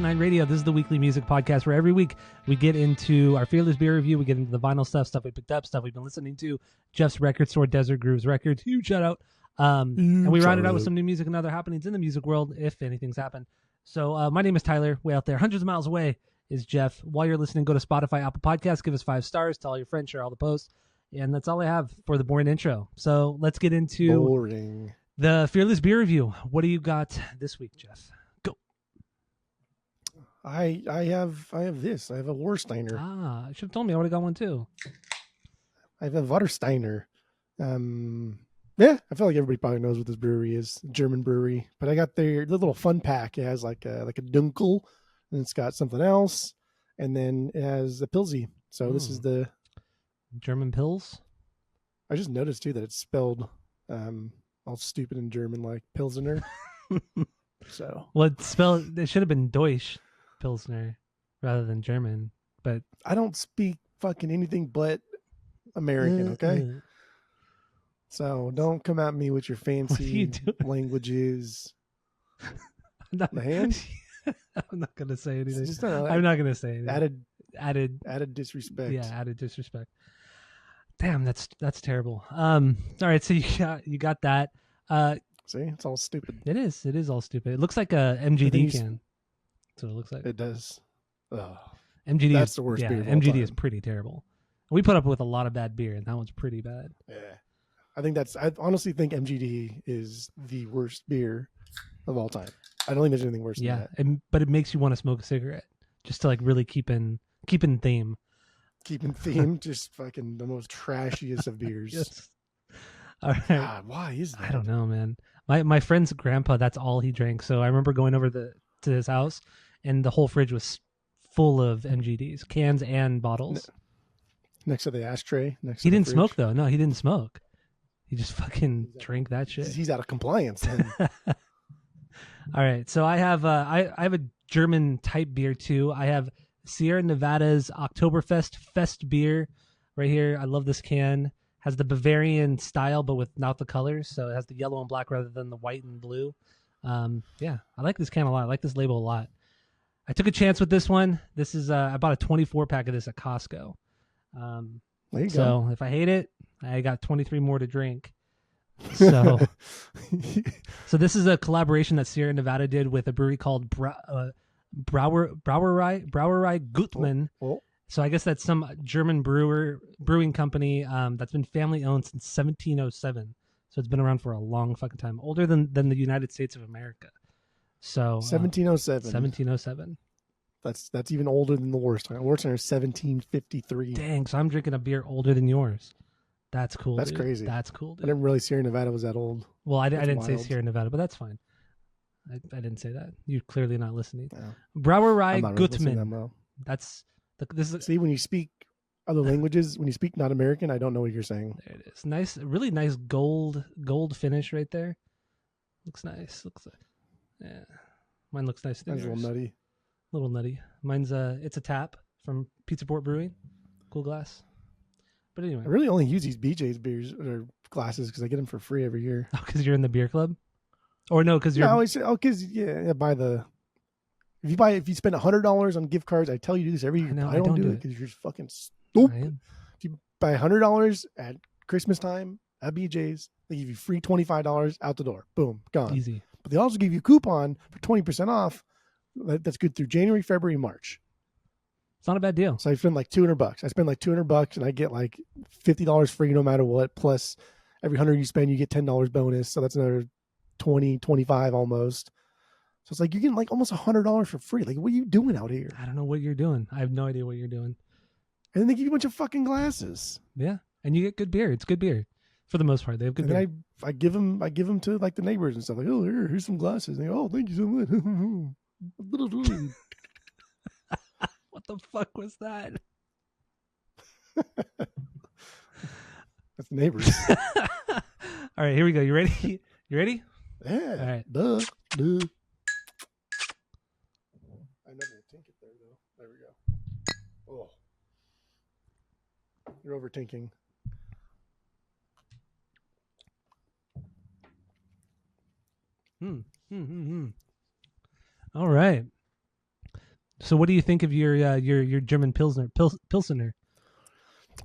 Nine Radio. This is the weekly music podcast where every week we get into our Fearless Beer review. We get into the vinyl stuff we picked up, stuff we've been listening to. Jeff's record store, Desert Grooves Records. Huge shout out. And we round it out with some new music and other happenings in the music world, if anything's happened. So my name is Tyler. Way out there, hundreds of miles away, is Jeff. While you're listening, go to Spotify, Apple Podcasts, give us 5 stars, tell all your friends, share all the posts. And that's all I have for the boring intro. So let's get into the Fearless Beer review. What do you got this week, Jeff? Go. I have this. I have a Warsteiner. You should have told me. I would have got one too. I have a Warsteiner. Yeah, I feel like everybody probably knows what this brewery is. German brewery. But I got the little fun pack. It has like a dunkel, and it's got something else, and then it has a Pilsy. So this is the German Pils. I just noticed too that it's spelled all stupid in German, like Pilsener. So It should have been Deutsch Pilsner rather than German. But I don't speak fucking anything but American, okay? So don't come at me with your fancy languages. I'm not gonna say anything. I'm not gonna say anything. Added disrespect. Yeah, added disrespect. Damn, that's terrible. All right, so you got that. See, it's all stupid. It is all stupid. It looks like a MGD can. That's what it looks like. It does. Oh, MGD. That's the worst beer of all MGD time. is pretty terrible. We put up with a lot of bad beer, and that one's pretty bad. Yeah. I honestly think MGD is the worst beer of all time. I don't think there's anything worse than that. But it makes you want to smoke a cigarette just to like really keep in theme. Keeping theme, just fucking the most trashiest of beers. Yes. All right. God, why is that? I don't know, man. My friend's grandpa, that's all he drank. So I remember going over to his house, and the whole fridge was full of MGDs, cans and bottles. Next to the ashtray. He didn't smoke though. No, he didn't smoke. He just fucking drank that shit. He's out of compliance then. All right, so I have I have a German type beer too. I have Sierra Nevada's Oktoberfest Fest beer right here. I love this can. Has the Bavarian style, but without the colors. So it has the yellow and black rather than the white and blue. Yeah, I like this can a lot. I like this label a lot. I took a chance with this one. This is I bought a 24 pack of this at Costco. There you so go. if I hate it, I got 23 more to drink. So, so this is a collaboration that Sierra Nevada did with a brewery called Brauerei Gutmann. Oh. So I guess that's some German brewing company that's been family owned since 1707. So it's been around for a long fucking time, older than the United States of America. So 1707. 1707. That's even older than the Warsteiner. Warsteiner is 1753. Dang, so I'm drinking a beer older than yours. That's cool. That's dude. crazy. That's cool. Dude. I didn't really Sierra Nevada was that old. Well, I didn't say wild. Sierra Nevada, but that's fine. I didn't say that. You're clearly not listening. No. Brauerei I'm not really listening Gutmann. that well. This is. See, when you speak other languages, when you speak not American, I don't know what you're saying. There it is. Nice, really nice gold finish right there. Looks nice. Looks like, yeah. Mine looks nice. Mine's a little nutty. A little nutty. Mine's it's a tap from Pizza Port Brewing. Cool glass. But anyway, I really only use these BJ's beers or glasses because I get them for free every year. Oh, because you're in the beer club, or no? Because you're. No, because if you spend $100 on gift cards, I tell you to do this every year. I don't do it because you're fucking stupid. If you buy $100 at Christmas time at BJ's, they give you free $25 out the door. Boom, gone. Easy. But they also give you a coupon for 20% off. That's good through January, February, March. It's not a bad deal. So I spend like $200. I spend like $200 and I get like $50 free no matter what. Plus every 100 you spend, you get $10 bonus. So that's another 20, 25 almost. So it's like you're getting like almost $100 for free. Like, what are you doing out here? I don't know what you're doing. I have no idea what you're doing. And then they give you a bunch of fucking glasses. Yeah, and you get good beer. It's good beer for the most part. They have good and beer. Then I give them to like the neighbors and stuff. Like, oh, here's some glasses. And they go, oh, thank you so much. What the fuck was that? That's the neighbors. All right, here we go. You ready? You ready? Yeah. All right. Duh. I never tink it there though. There we go. Oh. You're over tinking. All right. So what do you think of your German Pilsner? Pilsener.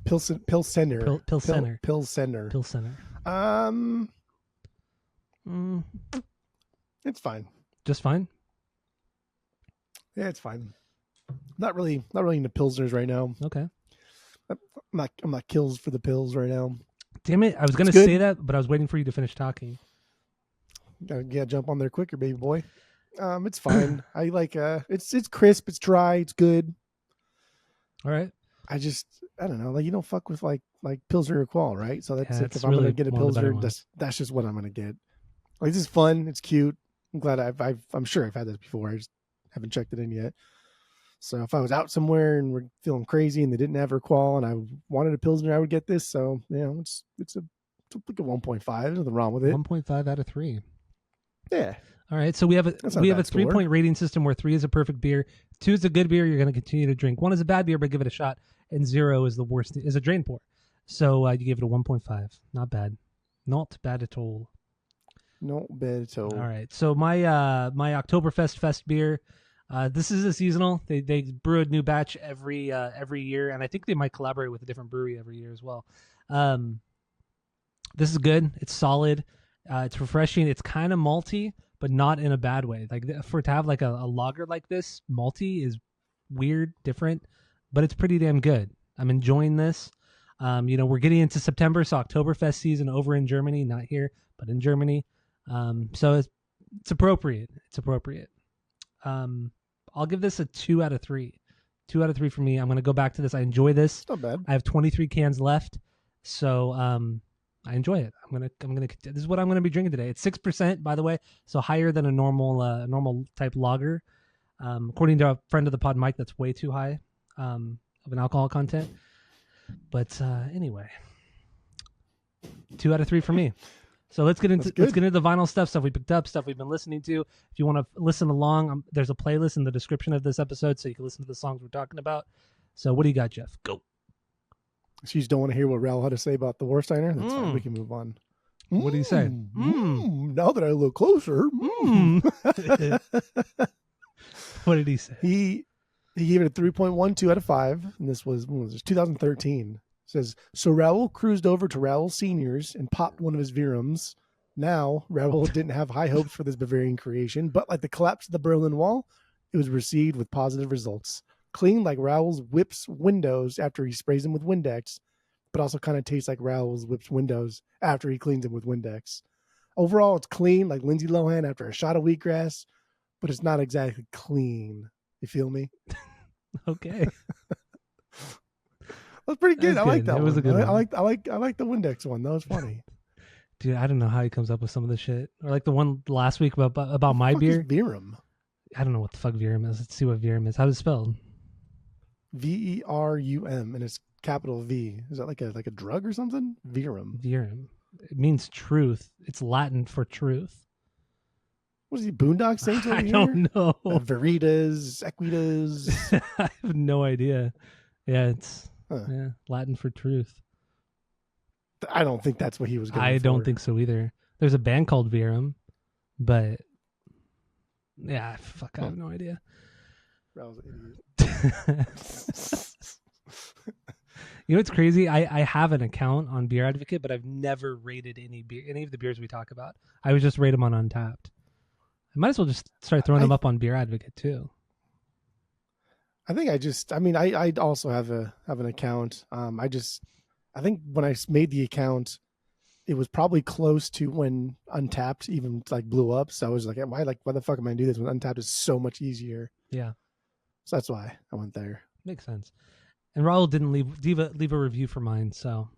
Pilsener. Pilsener. Pilsener. Mm, It's fine. just fine. Yeah, it's fine. Not really into pilsners right now. Okay. I'm not kills for the pills right now. Damn it! I was gonna It's good. say that, but I was waiting for you to finish talking. Gotta jump on there quicker, baby boy. It's fine. I like it's crisp, it's dry, it's good. All right. I don't know, like you don't fuck with like Pilsner or Qual, right? So that's Yeah, like it's if I'm really gonna get a one of the better Pilsner, ones. that's just what I'm gonna get. Like this is fun, it's cute. I'm glad I'm sure I've had this before. I just haven't checked it in yet. So if I was out somewhere and we're feeling crazy and they didn't have Qual and I wanted a Pilsner, I would get this. So it's like a 1.5. There's nothing wrong with it. 1.5 out of 3. Yeah. All right. So we have a That's not a bad score. 3-point rating system where 3 is a perfect beer, 2 is a good beer you're going to continue to drink, 1 is a bad beer but give it a shot, and 0 is the worst, is a drain pour. So you give it a 1.5. Not bad. Not bad at all. No bad at all. All right. So my Oktoberfest Fest beer, this is a seasonal. They brew a new batch every year, and I think they might collaborate with a different brewery every year as well. This is good. It's solid. It's refreshing. It's kind of malty, but not in a bad way. Like for it to have like a lager like this, malty is weird, different, but it's pretty damn good. I'm enjoying this. We're getting into September, so Oktoberfest season over in Germany, not here, but in Germany. So it's appropriate. It's appropriate. I'll give this a 2 out of 3. 2 out of 3 for me. I'm going to go back to this. I enjoy this. It's not bad. I have 23 cans left, so I enjoy it. This is what I'm gonna be drinking today. It's 6%, by the way, so higher than a normal type lager. According to a friend of the pod, Mike, that's way too high of an alcohol content. But anyway, 2 out of 3 for me. So let's get into the vinyl stuff we picked up, stuff we've been listening to. If you want to listen along, there's a playlist in the description of this episode, so you can listen to the songs we're talking about. So what do you got, Jeff? Go. So you just don't want to hear what Raul had to say about the Warsteiner? That's fine. We can move on. What do you say? Now that I look closer. What did he say? He gave it a 3.12 out of 5. And this was 2013. It says, so Raul cruised over to Raul Senior's and popped one of his Virums. Now, Raul didn't have high hopes for this Bavarian creation, but like the collapse of the Berlin Wall, it was received with positive results. Clean like Raoul's whips windows after he sprays them with Windex, but also kind of tastes like Raoul's whips windows after he cleans them with Windex. Overall, it's clean like Lindsay Lohan after a shot of wheatgrass, but it's not exactly clean. You feel me? Okay. That's pretty good. I like that one. It was a good one. I like the Windex one. That was funny. Dude, I don't know how he comes up with some of this shit. Or like the one last week about my beer. Virum. I don't know what the fuck Virum is. Let's see what Virum is. How is it spelled? Verum, and it's capital V. Is that like a drug or something? Virum. Virum. It means truth. It's Latin for truth. What is he, Boondock Saints over I here? don't know. Veritas, Equitas. I have no idea. Yeah, it's Latin for truth. I don't think that's what he was going for. I don't think so either. There's a band called Virum, but yeah, fuck, I have no idea. Raul's an idiot. You know what's crazy? I have an account on Beer Advocate, but I've never rated any of the beers we talk about. I would just rate them on Untappd. I might as well just start throwing them up on Beer Advocate too. I also have an account. I think when I made the account, it was probably close to when Untappd even like blew up. So I was like, why the fuck am I doing this when Untappd is so much easier? Yeah. So that's why I went there. Makes sense. And Raul didn't leave a review for mine, so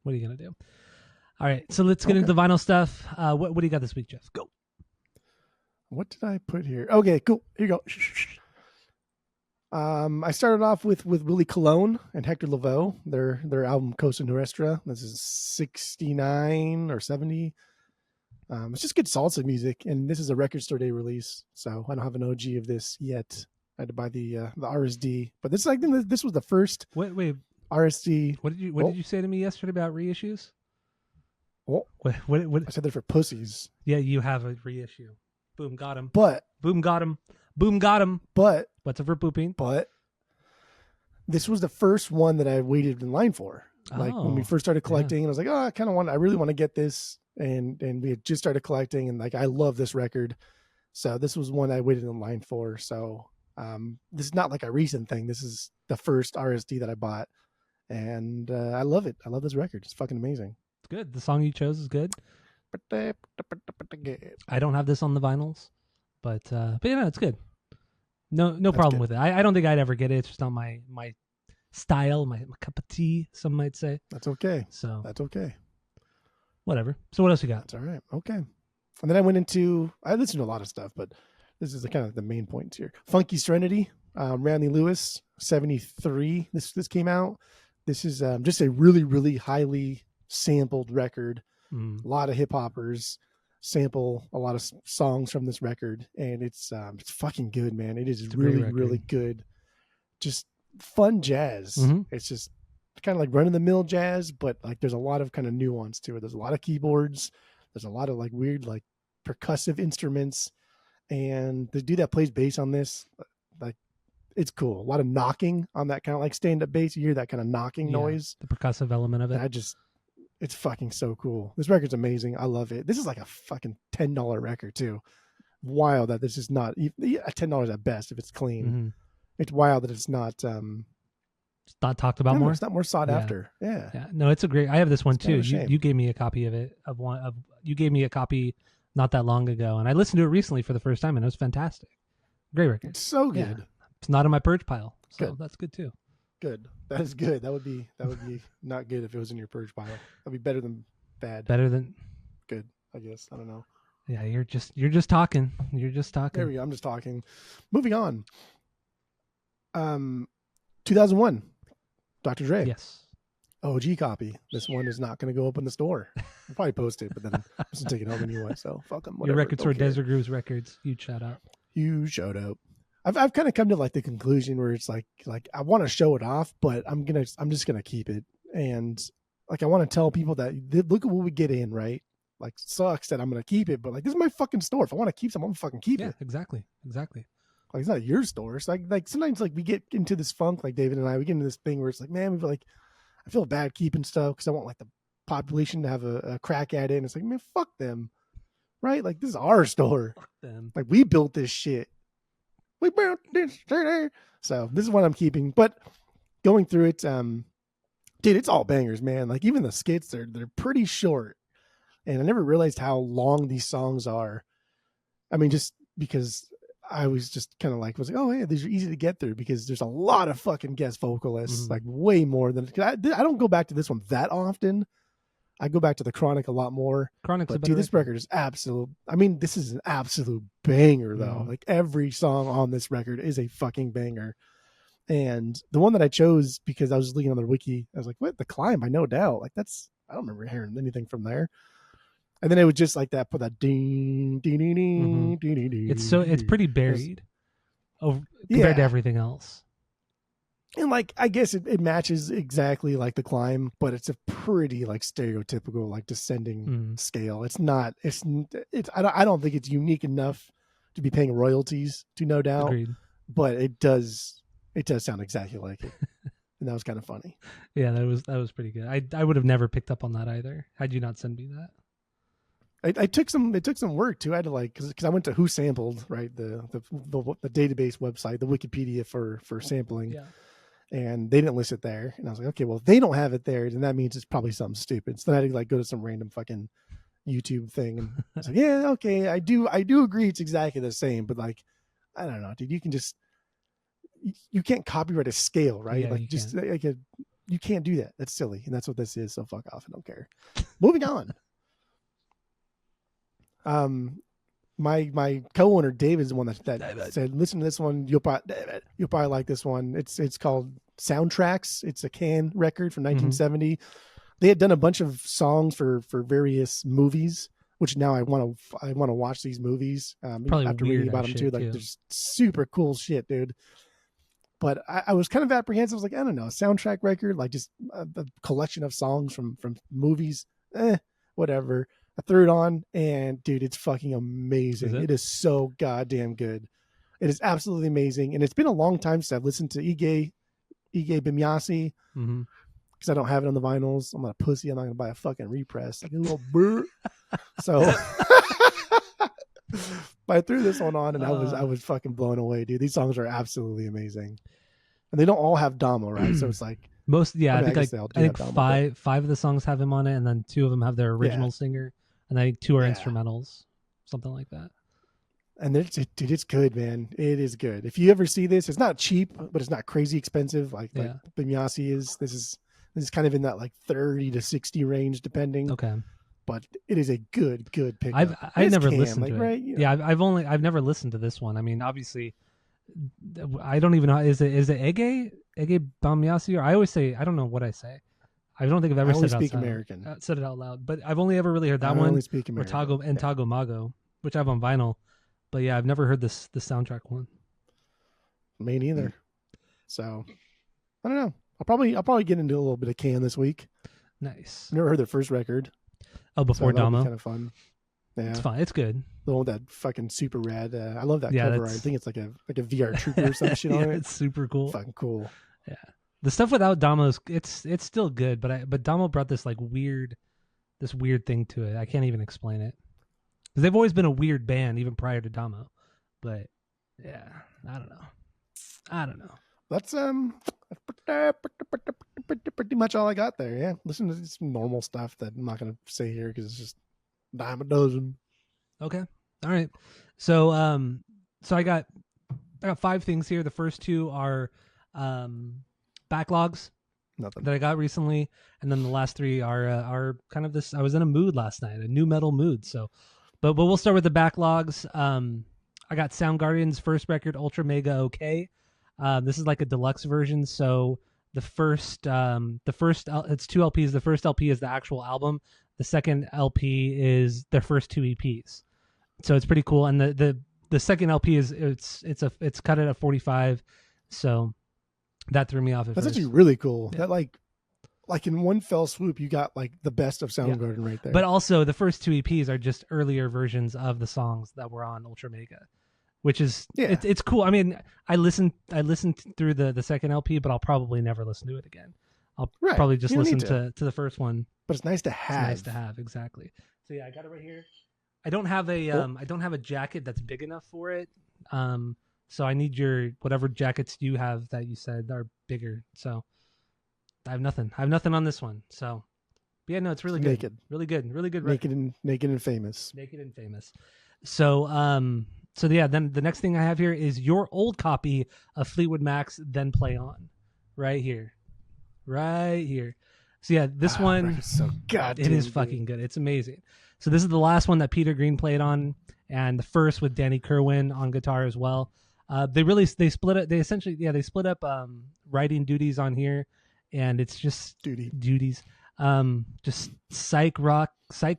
what are you gonna do? All right, so let's get into the vinyl stuff. What do you got this week, Jeff? Go. What did I put here? Okay, cool. Here you go. I started off with Willie Colon and Hector Lavoe, their album Cosa Nuestra. This is 69 or 70. It's just good salsa music, and this is a Record Store Day release, so I don't have an OG of this yet. I had to buy the RSD, but this was the first. Wait. RSD. What did you say to me yesterday about reissues? What? What? I said they're for pussies. Yeah, you have a reissue. Boom, got him. But boom, got him. Boom got him. But What's up for pooping? this was the first one that I waited in line for. Like when we first started collecting, and I was like, oh, I really want to get this. And we had just started collecting, and like I love this record. So this was one I waited in line for. So this is not like a recent thing. This is the first RSD that I bought. And I love it. I love this record. It's fucking amazing. It's good. The song you chose is good. I don't have this on the vinyls, but it's good. No problem good. with it. I don't think I'd ever get it. It's just not my style, my cup of tea, some might say. That's okay. So that's okay. Whatever. So what else you got? That's all right. Okay. And then I listened to a lot of stuff, but this is kind of the main points here. Funky Serenity, Randy Lewis, 73. This came out. This is just a really, really highly sampled record. A lot of hip hoppers sample a lot of songs from this record, and it's fucking good, man. It's really, really good. Just fun jazz. It's just kind of like run of the mill jazz, but like there's a lot of kind of nuance to it. There's a lot of keyboards. There's a lot of like weird like percussive instruments, and the dude that plays bass on this, like, it's cool. A lot of knocking on that kind of like stand-up bass. You hear that kind of knocking noise, the percussive element of it. It's fucking so cool. This record's amazing. I love it. This is like a fucking $10 record too. Wild that this is not $10 at best if it's clean. It's wild that it's not not talked about more. It's not more sought after. Yeah. No, it's a great. I have this one too. You gave me a copy of it. You gave me a copy not that long ago, and I listened to it recently for the first time, and it was fantastic. Great record. It's so good. Yeah. It's not in my purge pile, so good. That's good too. Good. That is good. That would be not good if it was in your purge pile. That'd be better than bad. Better than good, I guess. I don't know. Yeah, you're just talking. You're just talking. There we go. I'm just talking. Moving on. 2001. Dr. Dre. Yes. OG copy. This one is not going to go up in the store. I'll probably post it, but then I'm just going to take it home anyway. So fuck them. Your record store, Desert Grooves Records. Huge shout out. Huge shout out. I've kind of come to like the conclusion where it's like I want to show it off, but I'm just gonna keep it, and like I want to tell people that look at what we get in, right? Like, sucks that I'm gonna keep it, but like this is my fucking store. If I want to keep something, I'm gonna fucking keep it. Exactly. Like, it's not your store. It's like sometimes like we get into this funk, like David and I, we get into this thing where it's like, man, I feel bad keeping stuff because I want like the population to have a crack at it, and it's like, man, fuck them, right? Like, this is our store. Fuck them. Like, we built this shit. We built this shit. So this is what I'm keeping. But going through it, dude, it's all bangers, man. Like, even the skits, they're pretty short. And I never realized how long these songs are. I mean, just because I was just kind of like, oh, yeah, these are easy to get through because there's a lot of fucking guest vocalists, like way more than I don't go back to this one that often. I go back to the Chronic a lot more. Chronic's but dude, this record is absolute. I mean, this is an absolute banger, though. Like, every song on this record is a fucking banger. And the one that I chose because I was looking on the wiki, I was like, what? The Climb, by No Doubt. Like, I don't remember hearing anything from there. And then it was just like that, put that ding, ding, ding, ding, ding, ding, ding. It's pretty buried compared to everything else. And like, I guess it matches exactly like The Climb, but it's a pretty like stereotypical like descending scale. It's not. I don't think it's unique enough to be paying royalties to No Doubt. Agreed. But it does sound exactly like it, and that was kind of funny. Yeah, that was pretty good. I would have never picked up on that either had you not sent me that. It took some work too. I had to like because I went to Who Sampled, right, the database website, the Wikipedia for sampling. Yeah. And they didn't list it there. And I was like, okay, well, if they don't have it there, then that means it's probably something stupid. So then I had to like go to some random fucking YouTube thing. And I was like, yeah, okay, I do agree it's exactly the same. But like, I don't know, dude, you can't copyright a scale, right? Yeah, you can't do that. That's silly. And that's what this is. So fuck off. I don't care. Moving on. My co-owner David is the one that said, listen to this one. You'll probably like this one. It's called Soundtracks. It's a Can record from 1970. They had done a bunch of songs for various movies, which now I want to watch these movies. After reading about them too. Like, there's super cool shit, dude. But I was kind of apprehensive. I was like, I don't know, a soundtrack record, like just a collection of songs from movies. Whatever. I threw it on, and dude, it's fucking amazing. It is so goddamn good. It is absolutely amazing, and it's been a long time since I've listened to Ige Bimyasi Mm-hmm. because I don't have it on the vinyls. I'm not a pussy. I'm not gonna buy a fucking repress like a little bird. So but I threw this one on, and I was fucking blown away, dude. These songs are absolutely amazing, and they don't all have Damo, right? So it's like most, yeah. I guess think they all do have Damo, five of the songs have him on it, and then 2 of them have their original singer, and I think 2 are Yeah. instrumentals, something like that. And dude, it's good, man. It is good. If you ever see this, it's not cheap, but it's not crazy expensive like Bimyasi is. This is kind of in that like 30 to 60 range, depending. Okay. But it is a good pickup. I've never listened to it. Right? Yeah, I've never listened to this one. I mean, obviously, I don't even know. Is it Ege Bamyasi? Or I always say, I don't know what I say. I don't think I've ever said it out loud. But I've only ever really heard that one. Only speak American. Or Tago Mago, which I have on vinyl. But yeah, I've never heard the soundtrack one. Me neither. So I don't know. I'll probably get into a little bit of Can this week. Nice. Never heard their first record. Oh, before Damo. Kind of fun. Yeah, it's fun. It's good. The one with that fucking super rad. I love that cover art. I think it's like a VR Trooper or some shit on it. It's super cool. Fucking cool. Yeah, the stuff without Damo it's still good, but Damo brought this like weird thing to it. I can't even explain it because they've always been a weird band even prior to Damo. But yeah, I don't know. That's pretty much all I got there. Yeah, listen to some normal stuff that I'm not gonna say here because it's just dime a dozen. Okay, all right. So I got 5 things here. The first 2 are backlogs that I got recently, and then the last 3 are kind of this. I was in a mood last night, a new metal mood. So, but we'll start with the backlogs. I got Soundgarden's first record, Ultra Mega OK. This is like a deluxe version. So the first it's 2 LPs. The first LP is the actual album. The second LP is their first 2 EPs. So it's pretty cool. And the second LP is it's cut at a 45. So that threw me off at That's first. actually really cool. Yeah. That like in one fell swoop, you got like the best of Soundgarden right there. But also the first 2 EPs are just earlier versions of the songs that were on Ultra Mega, which is it's cool. I mean, I listened through the second LP, but I'll probably never listen to it again. I'll probably just listen to the first one. But it's nice to have. It's nice to have, exactly. So yeah, I got it right here. I don't have a jacket that's big enough for it. So I need your whatever jackets you have that you said are bigger. So I have nothing. On this one. So but yeah, no, it's really good. Naked. Really good. Really good. Naked and famous. Naked and famous. So yeah, then the next thing I have here is your old copy of Fleetwood Mac's Then Play On. Right here. So yeah, this one is so goddamn it is fucking good. It's amazing. So this is the last one that Peter Green played on, and the first with Danny Kerwin on guitar as well. They split up writing duties on here, and it's just duties. Just psych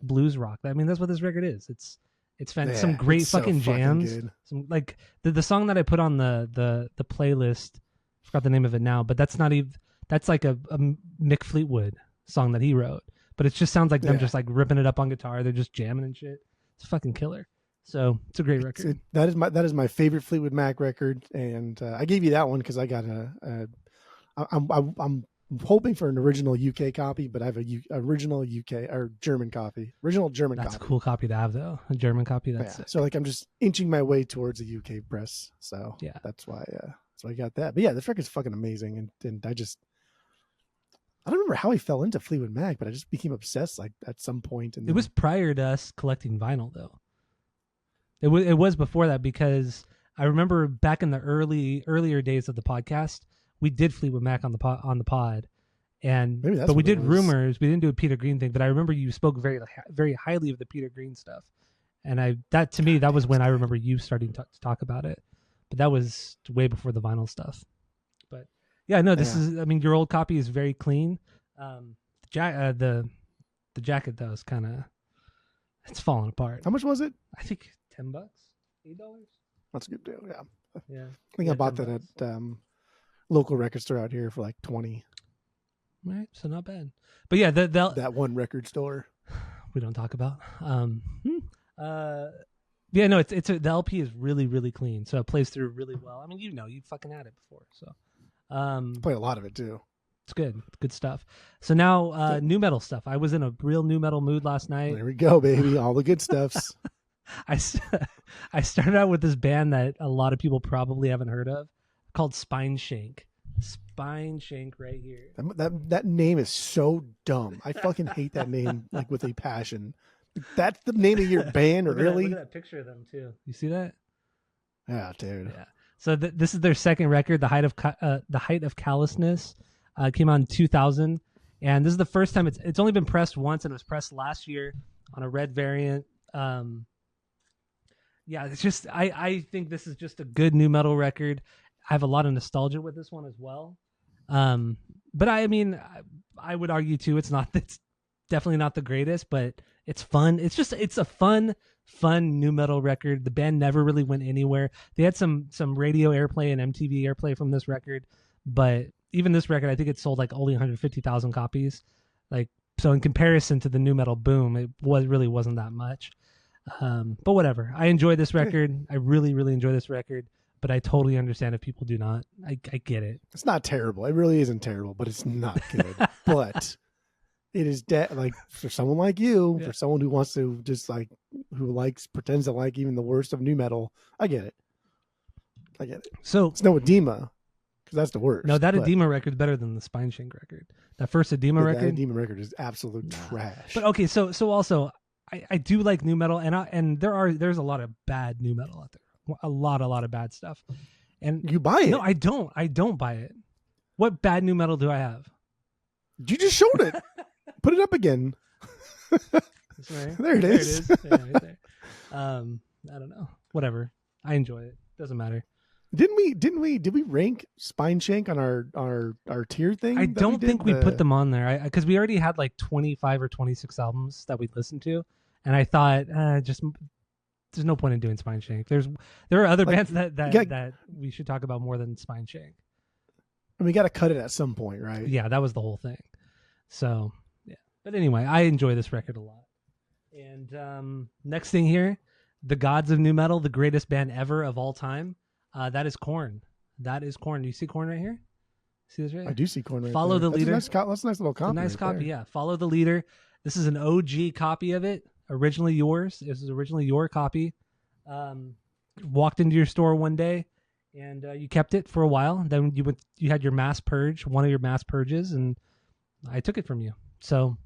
blues rock. I mean, that's what this record is. It's some great fucking jams. Some like the song that I put on the playlist. I forgot the name of it now, but that's not even. That's like a Mick Fleetwood song that he wrote, but it just sounds like them just like ripping it up on guitar. They're just jamming and shit. It's fucking killer. So it's a great record. That is my favorite Fleetwood Mac record, and I gave you that one because I got I'm hoping for an original UK copy, but I have a original UK or German copy. Original German copy. That's a cool copy to have, though. A German copy. That's sick. So like I'm just inching my way towards the UK press. So yeah, that's why I got that. But yeah, this record's fucking amazing, and I don't remember how I fell into Fleetwood Mac, but I just became obsessed like at some point. And it was prior to us collecting vinyl, though. It was before that, because I remember back in the earlier days of the podcast, we did Fleetwood Mac on the pod, and but we did Rumors. We didn't do a Peter Green thing, but I remember you spoke very very highly of the Peter Green stuff, and that was when I remember you starting to talk about it. But that was way before the vinyl stuff. But yeah, no, this is. I mean, your old copy is very clean. The jacket though is kind of it's falling apart. How much was it? I think $10, $8. That's a good deal. Yeah. Yeah. I think I bought that at local record store out here for like $20. Right, so not bad. But yeah, that one record store we don't talk about. Yeah, no, the LP is really, really clean, so it plays through really well. I mean, you fucking had it before, so Play a lot of it too. it's good stuff. So now, new metal stuff. I was in a real new metal mood last night. There we go, baby. All the good stuffs. I started out with this band that a lot of people probably haven't heard of, called Spineshank. Spineshank, right here. That name is so dumb. I fucking hate that name like with a passion. That's the name of your band, really? Look at that picture of them too. You see that? Yeah, dude. Yeah. So this is their second record, The Height of Callousness. Came out in 2000, and this is the first time it's only been pressed once, and it was pressed last year on a red variant. Yeah, it's just I think this is just a good new metal record. I have a lot of nostalgia with this one as well. But I mean, I would argue too, it's definitely not the greatest, but it's fun. It's a fun new metal record. The band never really went anywhere. They had some radio airplay and MTV airplay from this record, but even this record, I think it sold like only 150,000 copies. Like, so in comparison to the new metal boom, it really wasn't that much. But whatever. I enjoy this record. I really, really enjoy this record, but I totally understand if people do not. I get it. It's not terrible. It really isn't terrible, but it's not good. But it is like for someone like you, for someone who wants to just like, pretends to like even the worst of new metal. I get it. So it's no Edema, because that's the worst. No, that Edema record is better than the Spineshank record. That first Edema record. That Edema record is absolute trash. But okay, so also I do like new metal, and there's a lot of bad new metal out there. A lot of bad stuff. And you buy it? No, I don't. I don't buy it. What bad new metal do I have? You just showed it. Put it up again. Right. There it is. Yeah, right there. I don't know. Whatever. I enjoy it. Doesn't matter. Did we rank Spineshank on our tier thing? I don't think we put them on there because we already had like 25 or 26 albums that we listened to, and I thought just there's no point in doing Spineshank. There are other bands that we should talk about more than Spineshank. And we got to cut it at some point, right? Yeah, that was the whole thing. So yeah, but anyway, I enjoy this record a lot. And next thing here, the Gods of Nu Metal, the greatest band ever of all time. That is Korn. Do you see Korn right here? See this right here? I do see Korn right Follow there. the Leader. That's a nice little copy. It's a nice copy, yeah. Follow the Leader. This is an OG copy of it. Originally yours. This is originally your copy. Walked into your store one day, and you kept it for a while. Then you had your mass purge, one of your mass purges, and I took it from you. So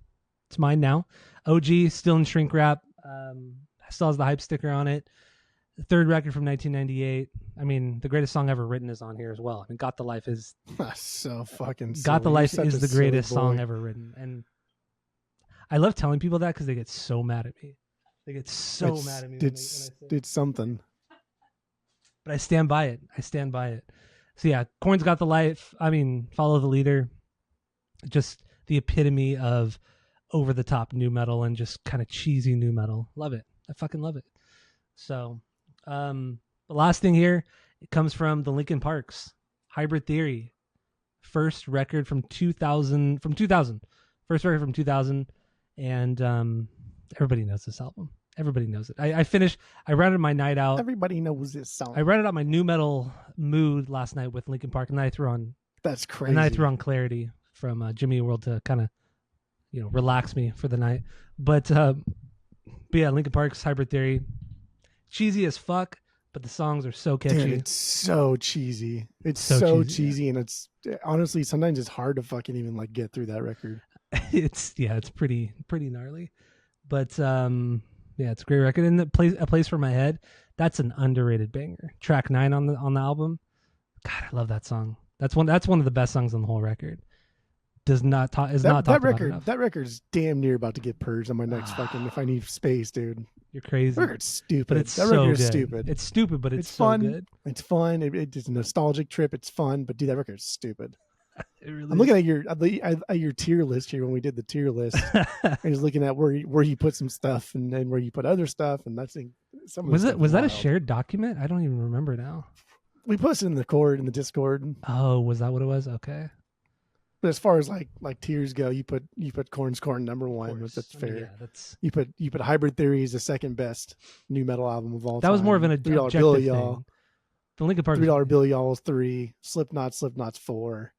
it's mine now. OG, still in shrink wrap. Still has the hype sticker on it. The third record from 1998. I mean, the greatest song ever written is on here as well. I mean, Got the Life is so fucking. Got the Life is the greatest song ever written, and I love telling people that because they get so mad at me. They get so mad at me. It's something. But I stand by it. So yeah, Korn's Got the Life. I mean, Follow the Leader. Just the epitome of over the top new metal and just kind of cheesy new metal. Love it. I fucking love it. So. The last thing here, it comes from the Linkin Parks, Hybrid Theory, first record from 2000. First record from 2000, and everybody knows this album. Everybody knows it. I rounded my night out. Everybody knows this song. I rounded out my new metal mood last night with Linkin Park, and then I threw on. That's crazy. And then I threw on Clarity from Jimmy World to kind of, relax me for the night. But yeah, Linkin Park's Hybrid Theory. Cheesy as fuck, but the songs are so catchy. Dude, it's so cheesy. It's so cheesy, and it's honestly sometimes it's hard to fucking even like get through that record. It's pretty gnarly, but yeah, it's a great record. And A Place for My Head, that's an underrated banger. Track 9 on the album. God, I love that song. That's one of the best songs on the whole record. That record's damn near about to get purged on my next fucking If I Need Space, dude. You're crazy. That record's stupid. But it's that so record good. Is stupid. It's stupid, but it's so fun. Good. It's fun. It's a nostalgic trip. It's fun, but dude, that record's stupid. Really I'm looking at your tier list here when we did the tier list. I was looking at where you put some stuff and then where you put other stuff, and that's some. Was that a shared document? I don't even remember now. We posted in the Discord. Oh, was that what it was? Okay. But as far as like tiers go, you put Korn's Korn number Of one. course. That's I fair. mean, yeah, that's You put Hybrid Theory as the second best new metal album of all that time. was more of an $3 objective Bill thing. Y'all. The Linkin Park $3 Bill Y'all's 3. Slipknot's 4.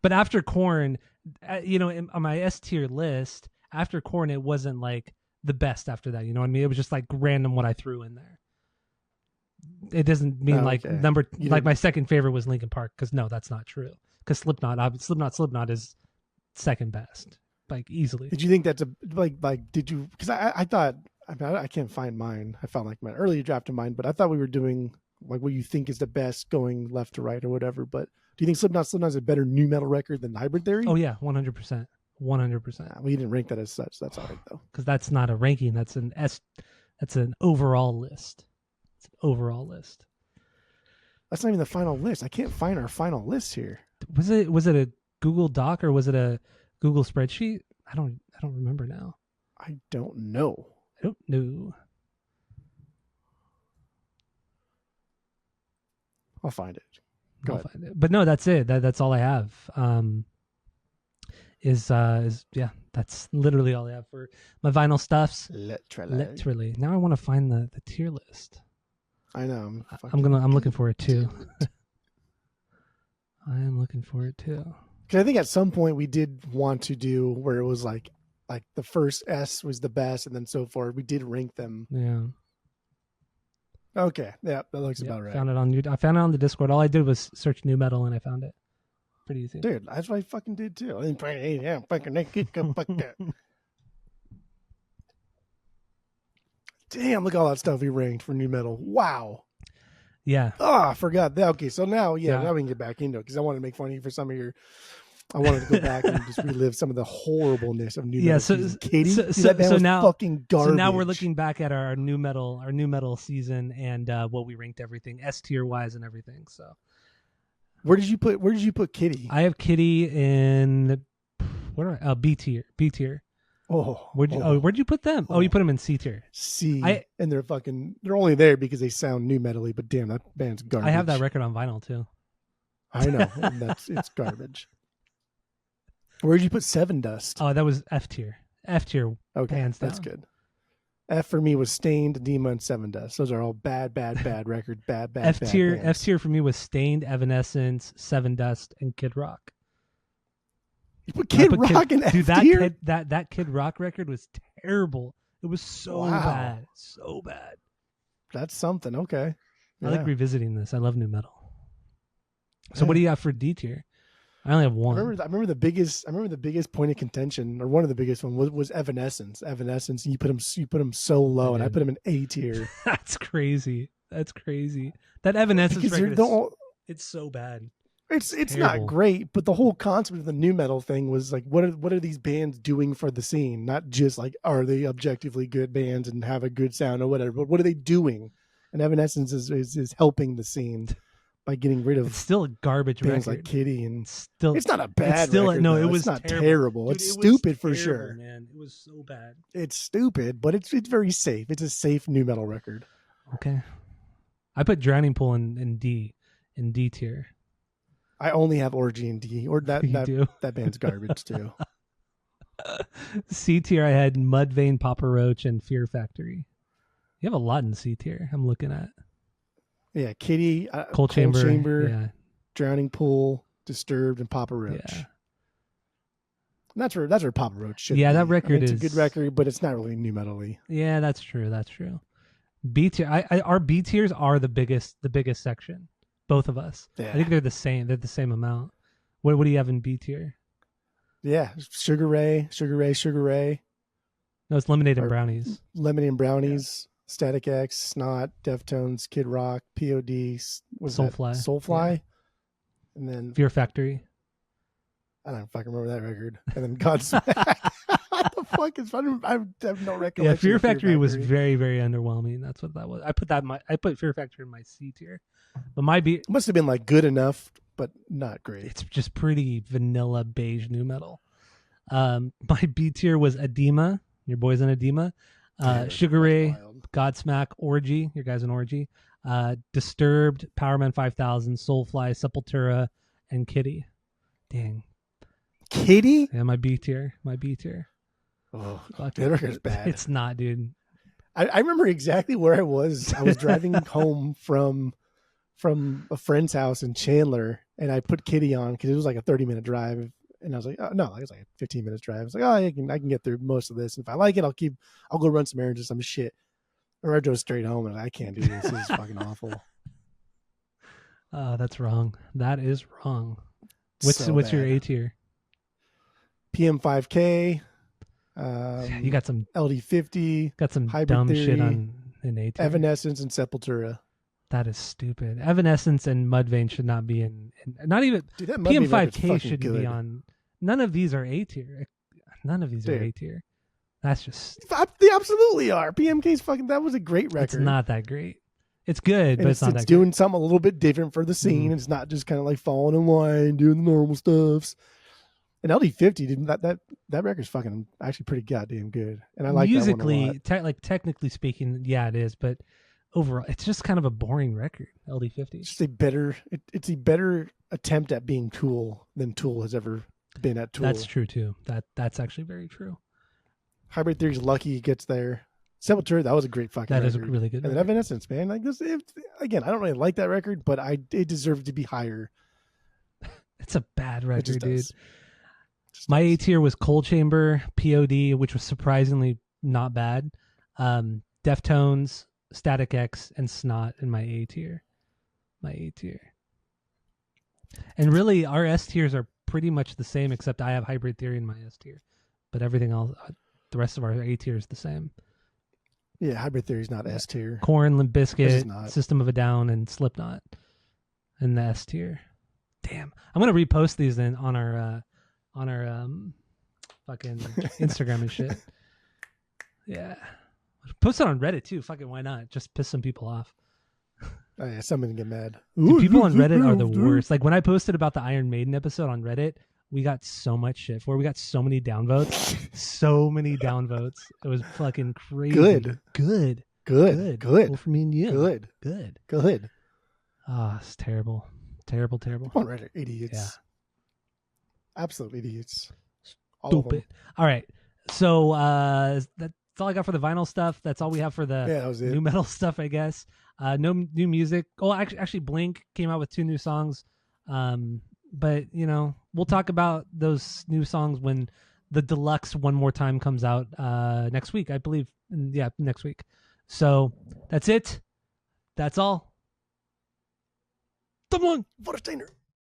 But after Korn, on my S tier list, after Korn, it wasn't like the best after that. You know what I mean? It was just like random what I threw in there. It doesn't mean like my second favorite was Linkin Park, because no, that's not true. Because Slipknot is second best, like easily. Did you think that's did you? Because I thought, I can't find mine. I found like my earlier draft of mine, but I thought we were doing like what you think is the best going left to right or whatever. But do you think Slipknot is a better new metal record than Hybrid Theory? Oh yeah, 100%. 100%. We didn't rank that as such. That's all right though. Because that's not a ranking. That's an overall list. It's an overall list. That's not even the final list. I can't find our final list here. Was it a Google Doc or was it a Google spreadsheet? I don't remember now. I don't know. I don't know. I'll find it. I'll find it. But no, that's it. That's all I have. That's literally all I have for my vinyl stuffs. Literally. Now I want to find the tier list. I know. I'm looking for it too. I am looking for it too. Because I think at some point we did want to do where it was like the first S was the best, and then so forth. We did rank them. Yeah. Okay. Yeah, that looks about right. I found it on the Discord. All I did was search new metal and I found it. Pretty easy. Dude, that's what I fucking did too. I didn't Damn, look at all that stuff we ranked for new metal. Wow. Yeah. Oh, I forgot that. Okay, so now we can get back into it because I wanted to make fun of you for some of your. I wanted to go back and just relive some of the horribleness of new metal. So Katie, that band was now fucking garbage. So now we're looking back at our new metal season and what we ranked everything S tier wise and everything. So where did you put Kitty? I have Kitty in B tier. Where'd you put them? Oh, you put them in C tier. C. And they're only there because they sound new metally, but damn, that band's garbage. I have that record on vinyl too. I know. And it's garbage. Where'd you put Seven Dust? Oh, that was F tier. F tier. Okay, hands down. That's good. F for me was Stained, Edema, and Seven Dust. Those are all bad record. Bad. F tier. Bands. F tier for me was Stained, Evanescence, Seven Dust, and Kid Rock. You put Kid Rock in F tier? That Kid Rock record was terrible. It was so bad. So bad. That's something. Okay. I like revisiting this. I love new metal. So what do you have for D tier? I only have one. I remember the biggest point of contention, or one of the biggest one was Evanescence. Evanescence, you put them so low, and I put them in A tier. That's crazy. That Evanescence record it's so bad. It's not great, but the whole concept of the new metal thing was like, what are these bands doing for the scene? Not just like, are they objectively good bands and have a good sound or whatever, but what are they doing? And Evanescence is helping the scene by getting rid of. It's still a garbage bands record. like Kitty, and it's not a bad record. No, though. it was not terrible. Dude, it's stupid for sure. Man, it was so bad. It's stupid, but it's very safe. It's a safe new metal record. Okay, I put Drowning Pool in D tier. I only have Orgy in D, or that band's garbage too. C tier, I had Mudvayne, Papa Roach, and Fear Factory. You have a lot in C tier. I'm looking at. Yeah, Kitty, Cold Chamber, Drowning Pool, Disturbed, and Papa Roach. Yeah. And that's where Papa Roach should be. That record it's a good record, but it's not really new metal-y. Yeah, that's true. B tier. Our B tiers are the biggest section. Both of us. Yeah. I think they're the same. They're the same amount. What do you have in B tier? Yeah, Sugar Ray. No, it's Lemonade and Brownies. Lemonade and Brownies. Yeah. Static X, Snot, Deftones, Kid Rock, POD, Soulfly, and then Fear Factory. I don't fucking remember that record. And then Godsmack. What the fuck is? I have no recollection. Yeah, Fear Factory was very, very underwhelming. That's what that was. I put Fear Factory in my C tier, but my B must have been like good enough, but not great. It's just pretty vanilla beige new metal. My B tier was Edema. Your boys in Edema. Sugar Ray, Godsmack, Orgy, your guys in Orgy, Disturbed, Powerman 5000, Soulfly, Sepultura, and Kitty. Dang. Kitty? Yeah, my B tier. My B tier. Oh, Fuck that it. record's bad. It's not, dude. I remember exactly where I was. I was driving home from a friend's house in Chandler, and I put Kitty on because it was like a 30-minute drive. And I was like, oh, no, it was like a 15 minutes drive. I was like, oh, I can get through most of this. And if I like it, I'll go run some errands or some shit. Or I drove straight home and I can't do this. This is fucking awful. That's wrong. That is wrong. What's your A tier? PM5K. You got some LD50. got some Hybrid dumb Theory, shit on in A tier. Evanescence and Sepultura. That is stupid. Evanescence and Mudvayne should not be in not even Dude, that Mudvayne record's PM5K fucking shouldn't good. be on. None of these are A tier. None of these are Dude. A tier. That's just They absolutely are. PMK's fucking. That was a great record. it's not that great. It's good, And but it's not that doing something a little bit different for the scene. Mhm. It's not just kind of like falling in line, doing the normal stuffs. And LD50, dude, that record's fucking actually pretty goddamn good. And I great. like Musically, that one a lot. technically speaking, yeah, it is. But overall, it's just kind of a boring record. LD50. It's just a better. It's a better attempt at being Tool than Tool has ever been at Tool. That's true too. That's actually very true. Hybrid Theory's lucky he gets there. Sepultura, that was a great fucking That record. is a really good And then record. Evanescence, man. Like this, again, I don't really like that record, but it deserved to be higher. It's a bad It record, just dude. does. Just My A does. tier was Cold Chamber, POD, which was surprisingly not bad. Deftones, Static X, and Snot in my A tier. My A tier. And really, our S tiers are pretty much the same, except I have Hybrid Theory in my S tier. But everything else, the rest of our A tier is the same. Yeah, Hybrid Theory's not S tier. Korn, Limp This is Bizkit, not. System of a Down, and Slipknot in the S tier. Damn, I'm gonna repost these in on our fucking Instagram and shit. Yeah, post it on Reddit too. Fucking why not? Just piss some people off. Oh, yeah, someone can get mad. Dude, people on Reddit are the worst. Like when I posted about the Iron Maiden episode on Reddit, we got so much shit for. We got so many downvotes, so many downvotes. It was fucking crazy. Good. Good. Good. Well, for me and you. Good. Good. Good. Ah, it's terrible. Terrible. Come on, Reddit. Idiots. Yeah. Absolute idiots. All of them. Stupid. All right. So that's all I got for the vinyl stuff. That's all we have for the Yeah, that was it. new metal stuff, I guess. No new music. Oh, actually, Blink came out with 2 new songs. But we'll talk about those new songs when the deluxe One More Time comes out next week, I believe. Yeah, next week. So that's it. That's all. Come on, Vorsteiner.